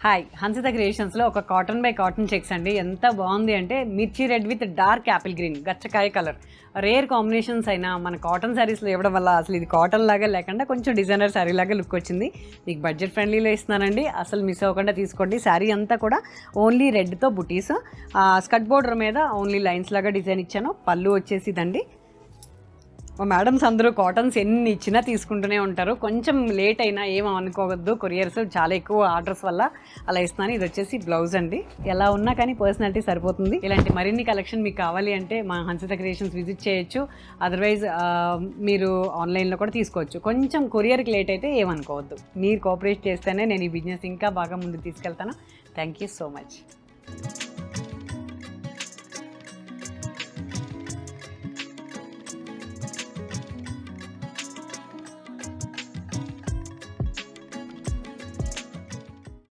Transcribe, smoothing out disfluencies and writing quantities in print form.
Hi Hansitha క్రియేషన్స్లో ఒక cotton by cotton checks అండి. ఎంత బాగుంది అంటే మిర్చి red with dark apple green గచ్చకాయ కలర్. రేర్ కాంబినేషన్స్ అయినా మన కాటన్ శారీస్లో ఇవ్వడం వల్ల అసలు ఇది కాటన్ లాగా లేకుండా కొంచెం డిజైనర్ శారీ లాగా లుక్ వచ్చింది. మీకు బడ్జెట్ ఫ్రెండ్లీలో ఇస్తున్నానండి, అసలు మిస్ అవ్వకుండా తీసుకోండి. శారీ అంతా కూడా ఓన్లీ రెడ్తో బుటీస్, స్కర్ట్ బోర్డర్ మీద ఓన్లీ లైన్స్ లాగా డిజైన్ ఇచ్చాను. పళ్ళు వచ్చేసి ఇదండి. మా మేడమ్స్ అందరూ కాటన్స్ ఎన్ని ఇచ్చినా తీసుకుంటూనే ఉంటారు. కొంచెం లేట్ అయినా ఏమో అనుకోవద్దు, కొరియర్స్ చాలా ఎక్కువ ఆర్డర్స్ వల్ల అలా ఇస్తున్నాను. ఇది వచ్చేసి బ్లౌజ్ అండి. ఎలా ఉన్నా కానీ పర్సనాలిటీ సరిపోతుంది. ఇలాంటి మరిన్ని కలెక్షన్ మీకు కావాలి అంటే మా హన్సిత క్రియేషన్స్ విజిట్ చేయొచ్చు. అదర్వైజ్ మీరు ఆన్లైన్లో కూడా తీసుకోవచ్చు. కొంచెం కొరియర్కి లేట్ అయితే ఏమనుకోవద్దు. మీరు కోఆపరేట్ చేస్తేనే నేను ఈ బిజినెస్ ఇంకా బాగా ముందుకు తీసుకెళ్తాను. Thank you so much.